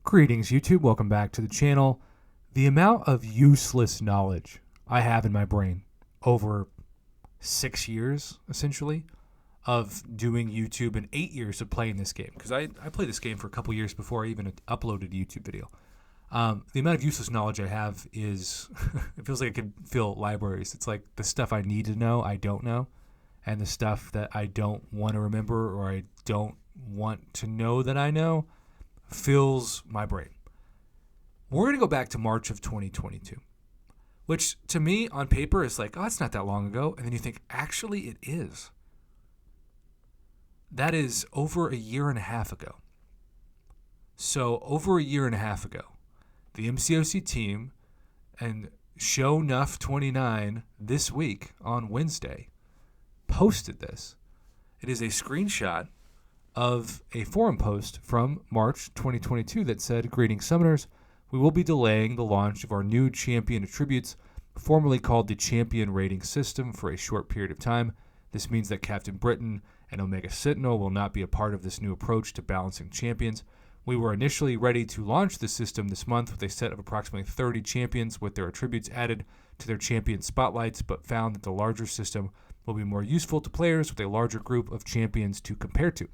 Greetings, YouTube. Welcome back to the channel. The amount of useless knowledge I have in my brain over 6 years, essentially, of doing YouTube and 8 years of playing this game, because I played this game for a couple years before I even uploaded a YouTube video. The amount of useless knowledge I have is, it feels like I could fill libraries. It's like the stuff I need to know, I don't know, and the stuff that I don't want to remember or I don't want to know that I know fills my brain. We're going to go back to March of 2022, which to me on paper is like, oh, it's not that long ago. And then you think, actually, it is. That is over a year and a half ago. So over a year and a half ago, the MCOC team and Show Nuff 29 this week on Wednesday posted this. It is a screenshot of a forum post from March 2022 that said, "Greetings, Summoners. We will be delaying the launch of our new champion attributes, formerly called the champion rating system, for a short period of time. This means that Captain Britain and Omega Sentinel will not be a part of this new approach to balancing champions. We were initially ready to launch the system this month with a set of approximately 30 champions with their attributes added to their champion spotlights, but found that the larger system will be more useful to players with a larger group of champions to compare to.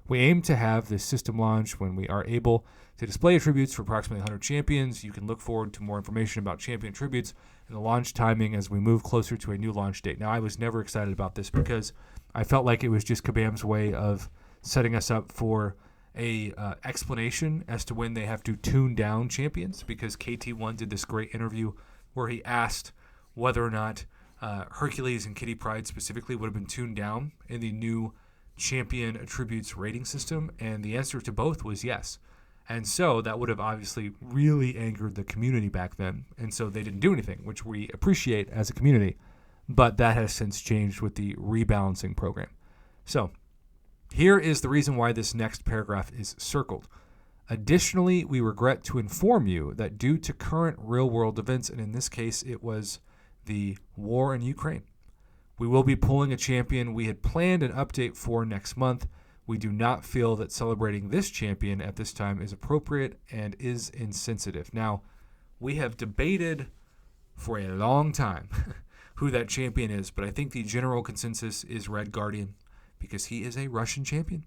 We aim to have this system launch when we are able to display attributes for approximately 100 champions. You can look forward to more information about champion attributes and the launch timing as we move closer to a new launch date." Now, I was never excited about this because I felt like it was just Kabam's way of setting us up for a explanation as to when they have to tune down champions, because KT1 did this great interview where he asked whether or not Hercules and Kitty Pryde specifically would have been tuned down in the new champion attributes rating system, and the answer to both was yes. And so that would have obviously really angered the community back then, and so they didn't do anything, which we appreciate as a community, but that has since changed with the rebalancing program. So here is the reason why this next paragraph is circled. "Additionally, we regret to inform you that due to current real-world events," and in this case it was the war in Ukraine, "we will be pulling a champion we had planned an update for next month. We do not feel that celebrating this champion at this time is appropriate and is insensitive." Now, we have debated for a long time who that champion is, but I think the general consensus is Red Guardian, because he is a Russian champion,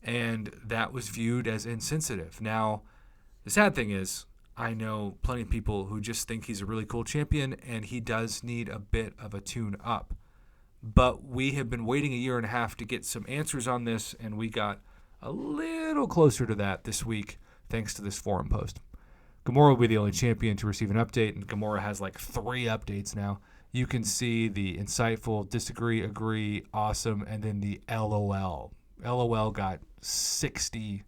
and that was viewed as insensitive. Now, the sad thing is, I know plenty of people who just think he's a really cool champion, and he does need a bit of a tune up. But we have been waiting a year and a half to get some answers on this, and we got a little closer to that this week thanks to this forum post. Gamora will be the only champion to receive an update, and Gamora has like 3 updates now. You can see the insightful, disagree, agree, awesome, and then the LOL. LOL got 60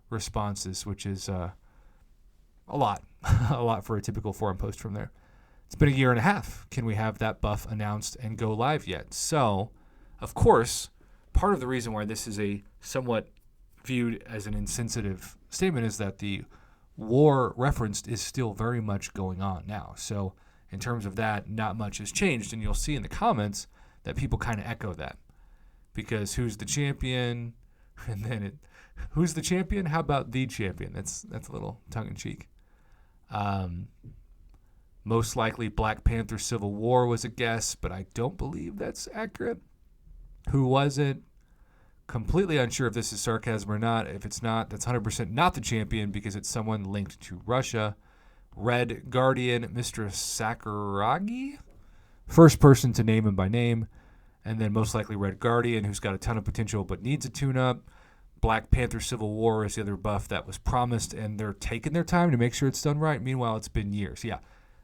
responses, which is a lot. A lot for a typical forum post from there. It's been a year and a half. Can we have that buff announced and go live yet? So, of course, part of the reason why this is a somewhat viewed as an insensitive statement is that the war referenced is still very much going on now. So, in terms of that, not much has changed. And you'll see in the comments that people kind of echo that. Because who's the champion? And then who's the champion? How about the champion? That's a little tongue-in-cheek. Most likely Black Panther Civil War was a guess, but I don't believe that's accurate. Who was it? Completely unsure if this is sarcasm or not. If it's not, that's 100% not the champion because it's someone linked to Russia. Red Guardian, Mr. Sakuragi? First person to name him by name. And then most likely Red Guardian, who's got a ton of potential but needs a tune-up. Black Panther Civil War is the other buff that was promised, and they're taking their time to make sure it's done right. Meanwhile, it's been years. Yeah.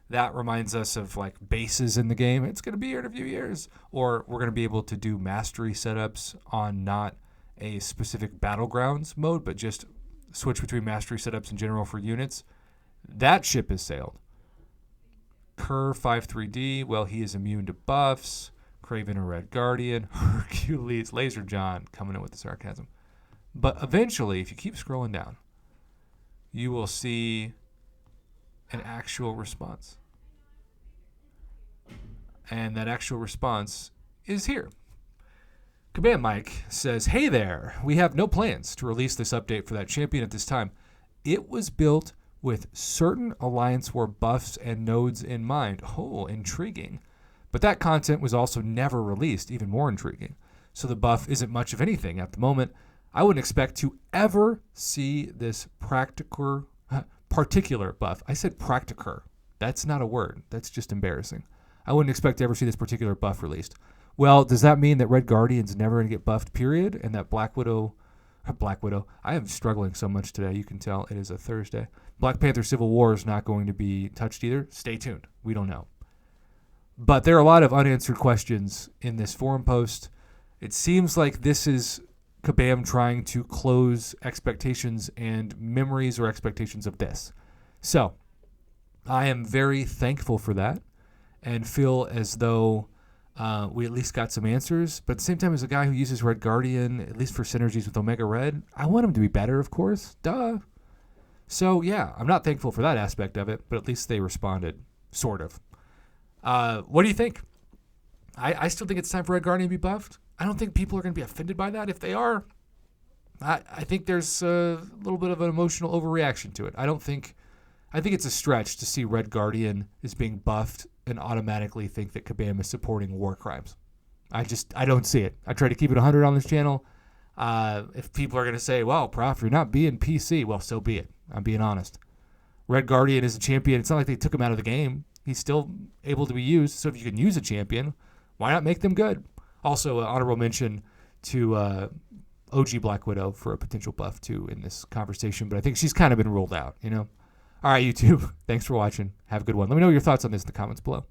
That reminds us of like bases in the game. It's going to be here in a few years. Or we're going to be able to do mastery setups on not a specific battlegrounds mode, but just switch between mastery setups in general for units. That ship has sailed. Kerr 53D, well, he is immune to buffs. Craven, a Red Guardian. Hercules, Laser John, coming in with the sarcasm. But eventually, if you keep scrolling down, you will see an actual response. And that actual response is here. Kabam Mike says, "Hey there, we have no plans to release this update for that champion at this time. It was built with certain Alliance War buffs and nodes in mind. Oh, intriguing. But that content was also never released, even more intriguing. So the buff isn't much of anything at the moment. I wouldn't expect to ever see this particular buff. I said practicur. That's not a word. That's just embarrassing. I wouldn't expect to ever see this particular buff released. Well, does that mean that Red Guardian's never going to get buffed, period? And that Black Widow, I am struggling so much today. You can tell it is a Thursday. Black Panther Civil War is not going to be touched either. Stay tuned. We don't know. But there are a lot of unanswered questions in this forum post. It seems like this is Kabam trying to close expectations and memories or expectations of this. So I am very thankful for that and feel as though we at least got some answers. But at the same time, as a guy who uses Red Guardian, at least for synergies with Omega Red, I want him to be better, of course. Duh. So, yeah, I'm not thankful for that aspect of it, but at least they responded, sort of. What do you think? I still think it's time for Red Guardian to be buffed. I don't think people are going to be offended by that. If they are, I think there's a little bit of an emotional overreaction to it. I think it's a stretch to see Red Guardian is being buffed and automatically think that Kabam is supporting war crimes. I don't see it. I try to keep it 100 on this channel. If people are going to say, well, Prof, you're not being PC, well, so be it. I'm being honest. Red Guardian is a champion. It's not like they took him out of the game. He's still able to be used. So if you can use a champion, why not make them good? Also, honorable mention to OG Black Widow for a potential buff, too, in this conversation. But I think she's kind of been ruled out, you know? All right, YouTube. Thanks for watching. Have a good one. Let me know your thoughts on this in the comments below.